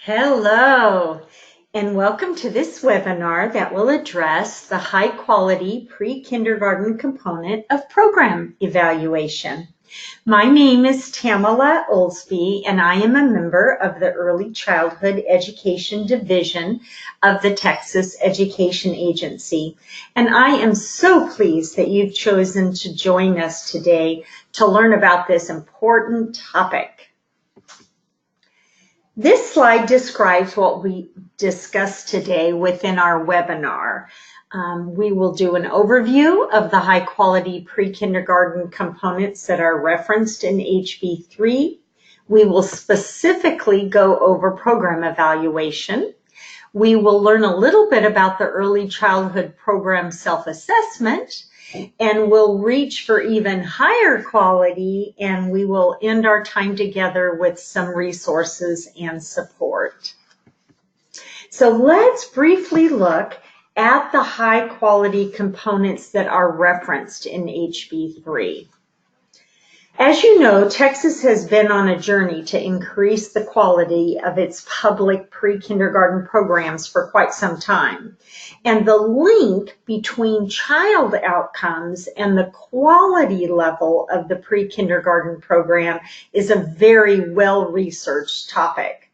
Hello, and welcome to this webinar that will address the high-quality pre-kindergarten component of program evaluation. My name is Tamala Olsby, and I am a member of the Early Childhood Education Division of the Texas Education Agency. And I am so pleased that you've chosen to join us today to learn about this important topic. This slide describes what we discussed today within our webinar. We will do an overview of the high-quality pre-kindergarten components that are referenced in HB3. We will specifically go over program evaluation. We will learn a little bit about the early childhood program self-assessment, and we'll reach for even higher quality, and we will end our time together with some resources and support. So let's briefly look at the high quality components that are referenced in HB3. As you know, Texas has been on a journey to increase the quality of its public pre-kindergarten programs for quite some time. And the link between child outcomes and the quality level of the pre-kindergarten program is a very well-researched topic.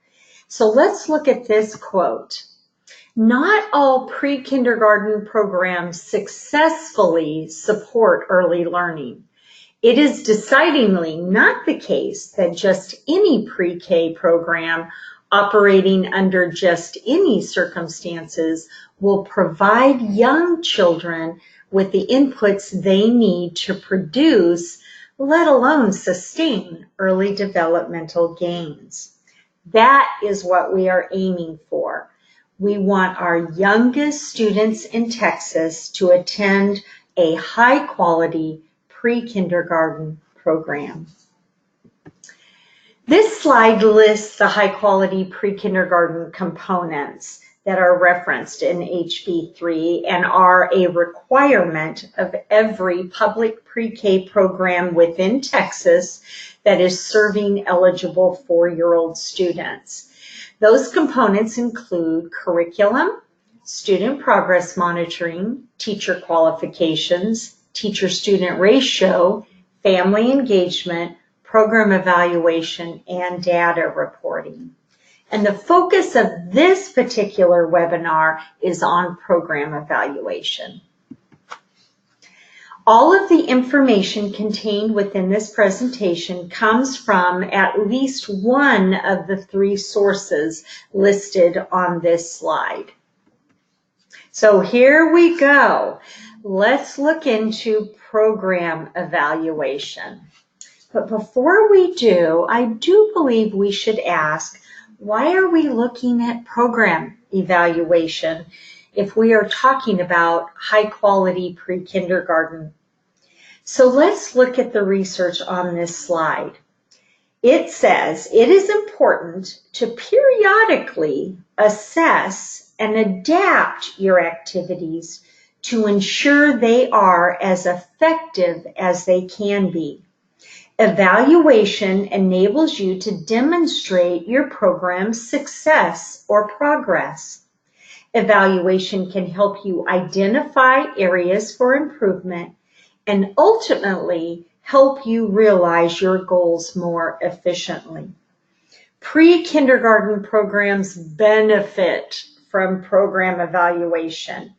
So let's look at this quote. Not all pre-kindergarten programs successfully support early learning. It is decidedly not the case that just any pre-K program operating under just any circumstances will provide young children with the inputs they need to produce, let alone sustain, early developmental gains. That is what we are aiming for. We want our youngest students in Texas to attend a high-quality pre-kindergarten program. This slide lists the high-quality pre-kindergarten components that are referenced in HB3 and are a requirement of every public pre-K program within Texas that is serving eligible 4-year-old students. Those components include curriculum, student progress monitoring, teacher qualifications, teacher-student ratio, family engagement, program evaluation, and data reporting. And the focus of this particular webinar is on program evaluation. All of the information contained within this presentation comes from at least one of the 3 sources listed on this slide. So here we go. Let's look into program evaluation. But before we do, I do believe we should ask, why are we looking at program evaluation if we are talking about high-quality pre-kindergarten? So let's look at the research on this slide. It says it is important to periodically assess and adapt your activities to ensure they are as effective as they can be. Evaluation enables you to demonstrate your program's success or progress. Evaluation can help you identify areas for improvement and ultimately help you realize your goals more efficiently. Pre-kindergarten programs benefit from program evaluation.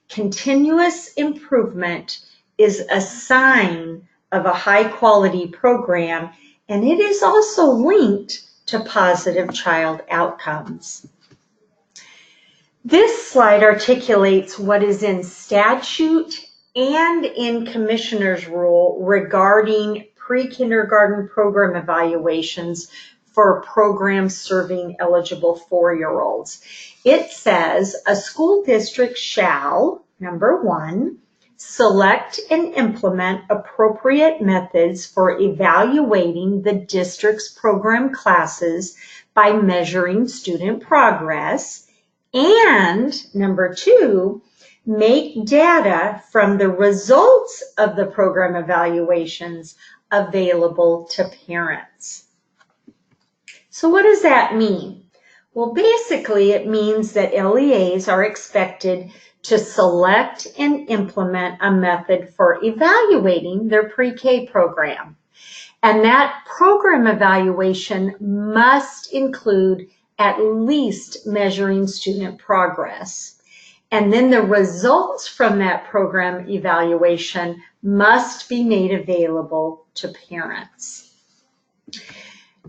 Continuous improvement is a sign of a high-quality program, and it is also linked to positive child outcomes. This slide articulates what is in statute and in Commissioner's Rule regarding pre-kindergarten program evaluations for programs serving eligible 4-year-olds. It says a school district shall, number 1, select and implement appropriate methods for evaluating the district's program classes by measuring student progress, and number 2, make data from the results of the program evaluations available to parents. So what does that mean? Well, basically, it means that LEAs are expected to select and implement a method for evaluating their pre-K program. And that program evaluation must include at least measuring student progress. And then the results from that program evaluation must be made available to parents.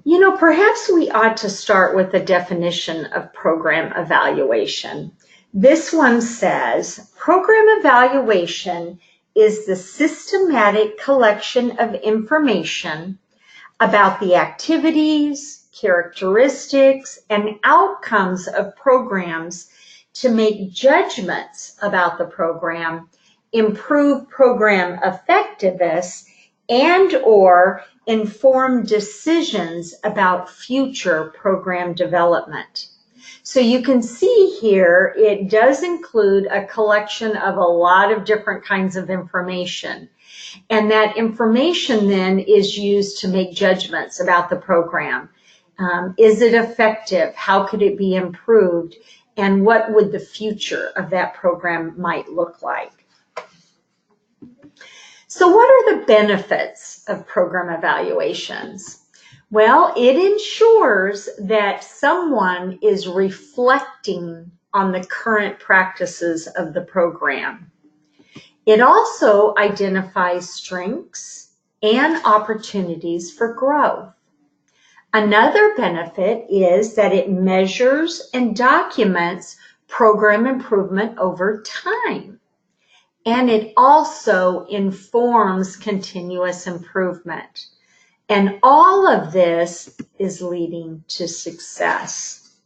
You know, perhaps we ought to start with the definition of program evaluation. This one says, program evaluation is the systematic collection of information about the activities, characteristics, and outcomes of programs to make judgments about the program, improve program effectiveness, and/or inform decisions about future program development. So you can see here, it does include a collection of a lot of different kinds of information. And that information then is used to make judgments about the program. Is it effective? How could it be improved? And what would the future of that program might look like? So what are the benefits of program evaluations? Well, it ensures that someone is reflecting on the current practices of the program. It also identifies strengths and opportunities for growth. Another benefit is that it measures and documents program improvement over time. And it also informs continuous improvement. And all of this is leading to success.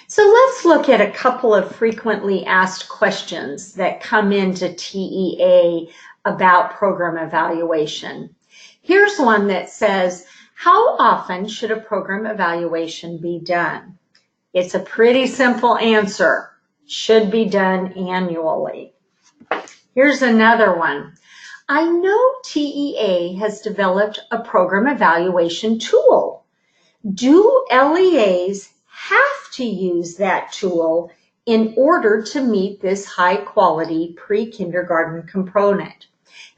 So let's look at a couple of frequently asked questions that come into TEA about program evaluation. Here's one that says, how often should a program evaluation be done? It's a pretty simple answer. Should be done annually. Here's another one. I know TEA has developed a program evaluation tool. Do LEAs have to use that tool in order to meet this high-quality pre-kindergarten component?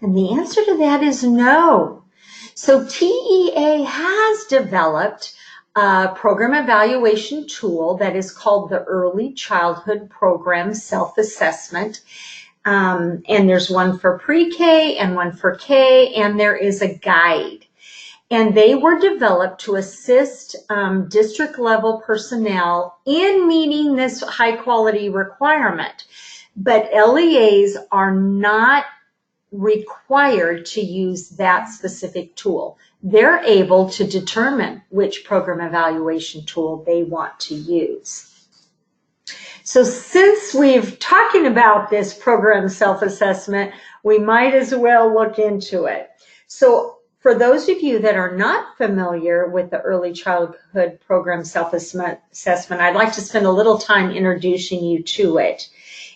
And the answer to that is no. So TEA has developed a program evaluation tool that is called the Early Childhood Program Self-Assessment. And there's one for pre-K and one for K, and there is a guide. And they were developed to assist district-level personnel in meeting this high-quality requirement. But LEAs are not required to use that specific tool. They're able to determine which program evaluation tool they want to use. So since we've talking about this program self-assessment, we might as well look into it. So for those of you that are not familiar with the Early Childhood Program Self-Assessment, I'd like to spend a little time introducing you to it.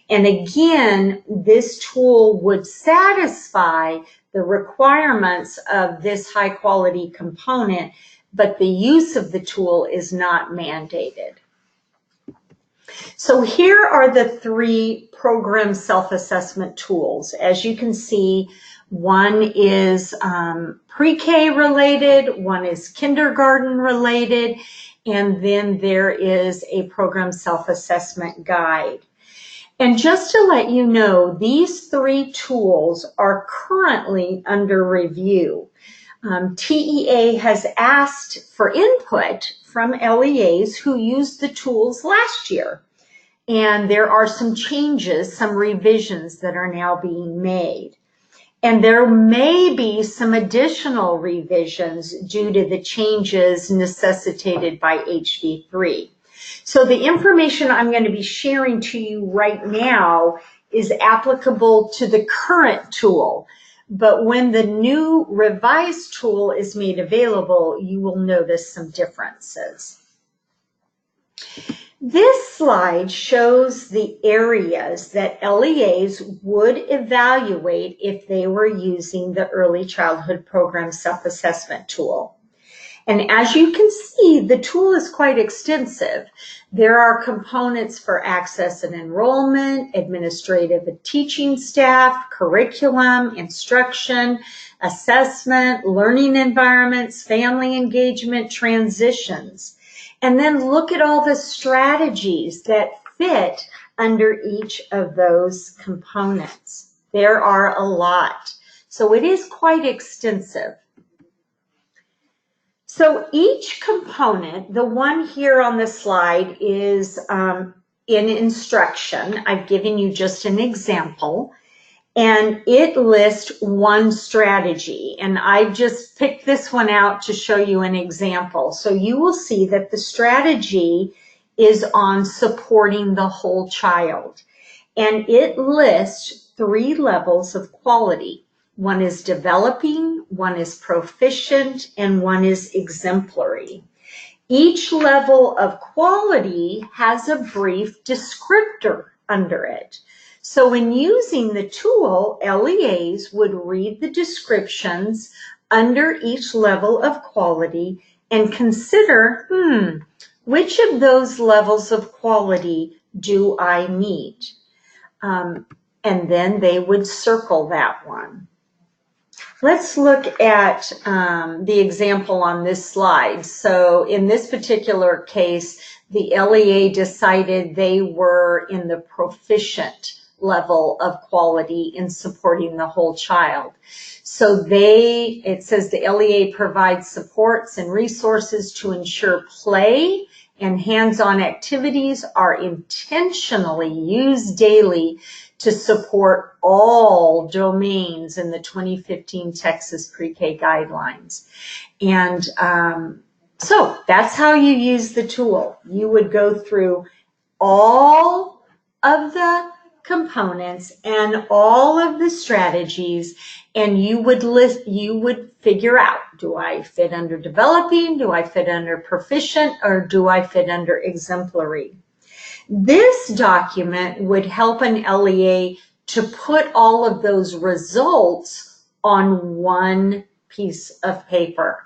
And again, this tool would satisfy the requirements of this high-quality component, but the use of the tool is not mandated. So here are the three program self-assessment tools. As you can see, one is pre-K related, one is kindergarten related, and then there is a program self-assessment guide. And just to let you know, these three tools are currently under review. TEA has asked for input from LEAs who used the tools last year. And there are some changes, some revisions that are now being made. And there may be some additional revisions due to the changes necessitated by HV3. So the information I'm going to be sharing to you right now is applicable to the current tool. But when the new revised tool is made available, you will notice some differences. This slide shows the areas that LEAs would evaluate if they were using the Early Childhood Program Self-Assessment tool. And as you can see, the tool is quite extensive. There are components for access and enrollment, administrative and teaching staff, curriculum, instruction, assessment, learning environments, family engagement, transitions. And then look at all the strategies that fit under each of those components. There are a lot. So it is quite extensive. So each component, the one here on the slide is in instruction. I've given you just an example, and it lists one strategy. And I just picked this one out to show you an example. So you will see that the strategy is on supporting the whole child. And it lists 3 levels of quality. One is developing, one is proficient, and one is exemplary. Each level of quality has a brief descriptor under it. So when using the tool, LEAs would read the descriptions under each level of quality and consider, which of those levels of quality do I meet? And then they would circle that one. Let's look at the example on this slide. So in this particular case, the LEA decided they were in the proficient level of quality in supporting the whole child. So it says the LEA provides supports and resources to ensure play and hands-on activities are intentionally used daily to support all domains in the 2015 Texas Pre-K guidelines. And so that's how you use the tool. You would go through all of the components and all of the strategies, and you would figure out, do I fit under developing, do I fit under proficient, or do I fit under exemplary? This document would help an LEA to put all of those results on one piece of paper.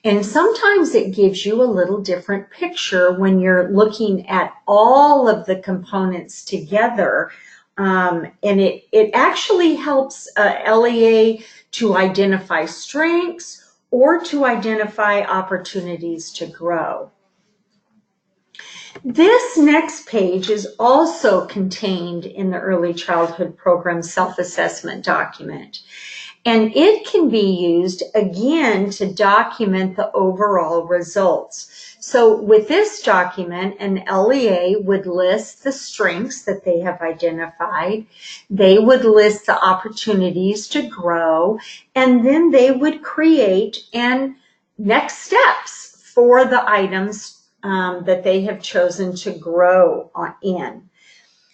And sometimes it gives you a little different picture when you're looking at all of the components together. And it actually helps LEA to identify strengths or to identify opportunities to grow. This next page is also contained in the Early Childhood Program Self-Assessment document. And it can be used, again, to document the overall results. So with this document, an LEA would list the strengths that they have identified. They would list the opportunities to grow, and then they would create next steps for the items that they have chosen to grow in.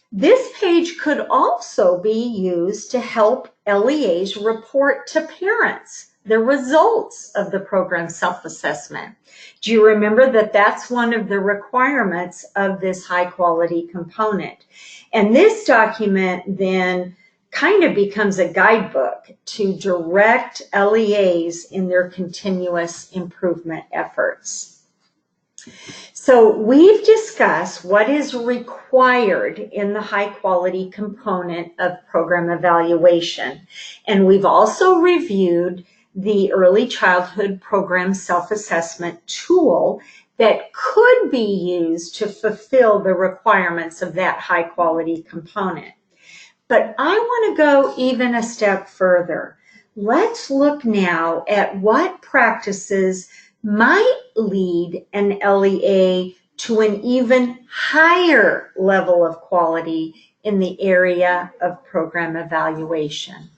This page could also be used to help LEAs report to parents the results of the program self-assessment. Do you remember that that's one of the requirements of this high quality component? And this document then kind of becomes a guidebook to direct LEAs in their continuous improvement efforts. So we've discussed what is required in the high quality component of program evaluation. And we've also reviewed the Early Childhood Program Self-Assessment tool that could be used to fulfill the requirements of that high quality component. But I want to go even a step further. Let's look now at what practices might lead an LEA to an even higher level of quality in the area of program evaluation.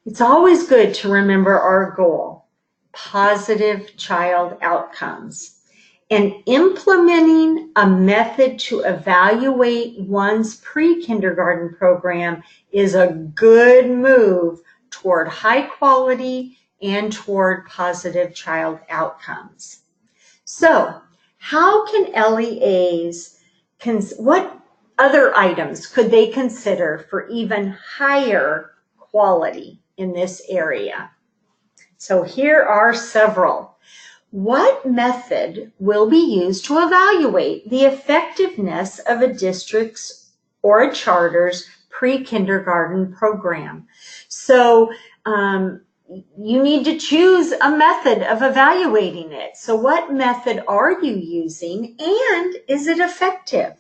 It's always good to remember our goal, positive child outcomes. And implementing a method to evaluate one's pre-kindergarten program is a good move toward high quality and toward positive child outcomes. So, how can LEAs, what other items could they consider for even higher quality in this area? So here are several. What method will be used to evaluate the effectiveness of a district's or a charter's pre-kindergarten program? So you need to choose a method of evaluating it. So what method are you using, and is it effective?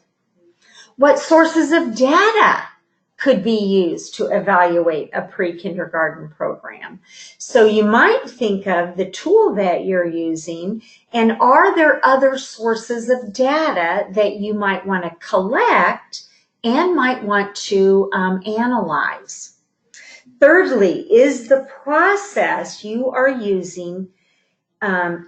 What sources of data could be used to evaluate a pre-kindergarten program? So you might think of the tool that you're using, and are there other sources of data that you might want to collect and might want to analyze? Thirdly, is the process you are using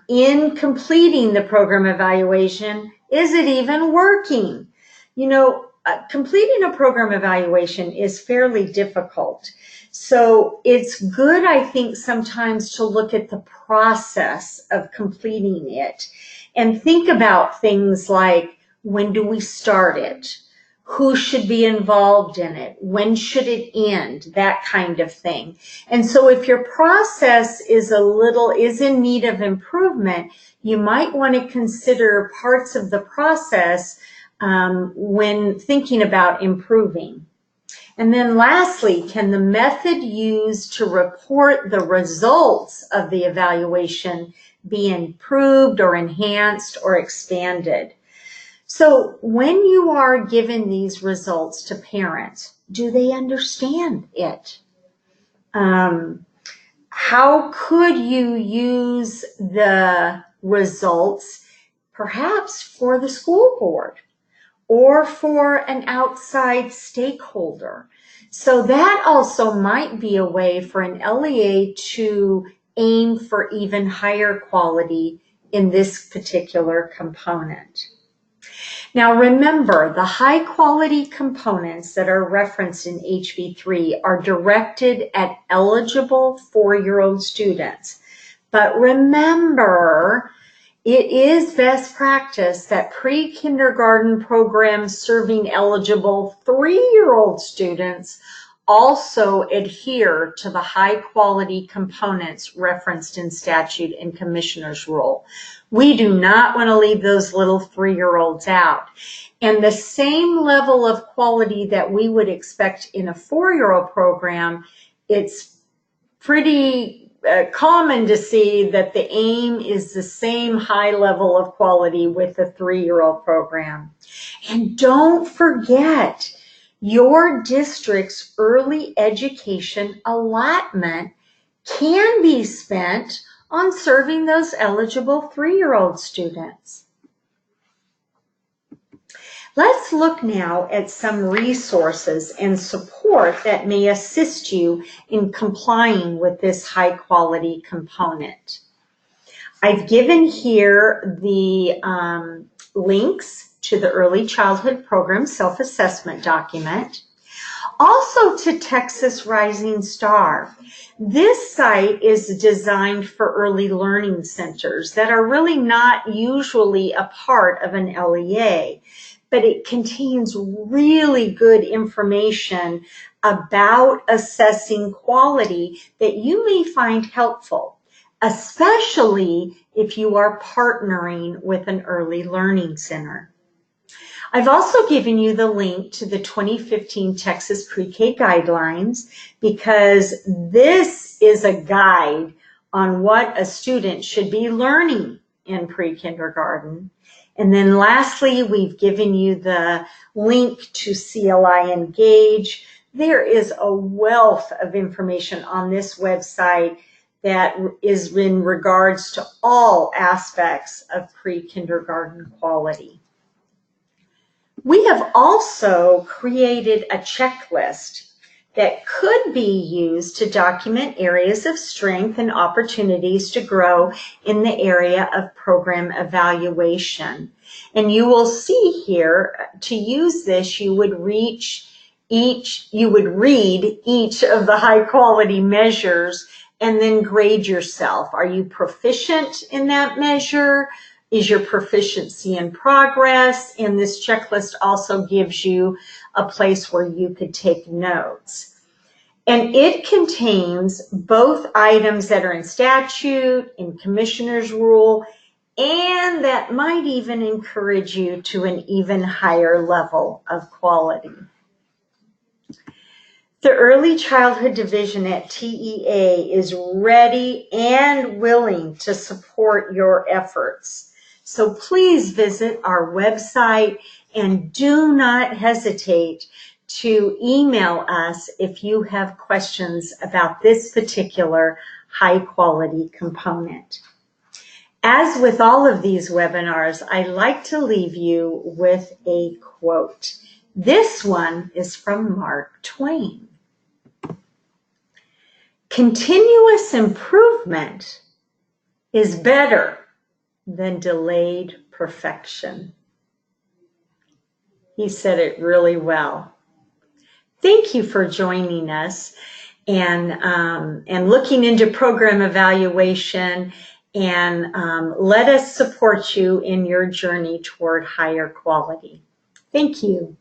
in completing the program evaluation, is it even working? You know, completing a program evaluation is fairly difficult. So it's good, I think, sometimes to look at the process of completing it and think about things like, when do we start it? Who should be involved in it? When should it end? That kind of thing. And so if your process is in need of improvement, you might want to consider parts of the process when thinking about improving. And then lastly, can the method used to report the results of the evaluation be improved or enhanced or expanded? So when you are given these results to parents, do they understand it? How could you use the results perhaps for the school board or for an outside stakeholder? So that also might be a way for an LEA to aim for even higher quality in this particular component. Now remember, the high quality components that are referenced in HB3 are directed at eligible 4-year-old students. But remember, it is best practice that pre-kindergarten programs serving eligible 3-year-old students also adhere to the high quality components referenced in statute and commissioner's rule. We do not want to leave those little 3-year-olds out. And the same level of quality that we would expect in a 4-year-old program, it's pretty common to see that the aim is the same high level of quality with the 3-year-old program. And don't forget, your district's early education allotment can be spent on serving those eligible 3-year-old students. Let's look now at some resources and support that may assist you in complying with this high quality component. I've given here the links to the Early Childhood Program Self-Assessment document, also to Texas Rising Star. This site is designed for early learning centers that are really not usually a part of an LEA, but it contains really good information about assessing quality that you may find helpful, especially if you are partnering with an early learning center. I've also given you the link to the 2015 Texas Pre-K Guidelines, because this is a guide on what a student should be learning in pre-kindergarten. And then lastly, we've given you the link to CLI Engage. There is a wealth of information on this website that is in regards to all aspects of pre-kindergarten quality. We have also created a checklist that could be used to document areas of strength and opportunities to grow in the area of program evaluation. And you will see here, to use this, you would read each of the high quality measures and then grade yourself. Are you proficient in that measure? Is your proficiency in progress? And this checklist also gives you a place where you could take notes. And it contains both items that are in statute, in commissioner's rule, and that might even encourage you to an even higher level of quality. The Early Childhood Division at TEA is ready and willing to support your efforts. So please visit our website and do not hesitate to email us if you have questions about this particular high quality component. As with all of these webinars, I like to leave you with a quote. This one is from Mark Twain. Continuous improvement is better than delayed perfection. He said it really well. Thank you for joining us and looking into program evaluation, and let us support you in your journey toward higher quality. Thank you.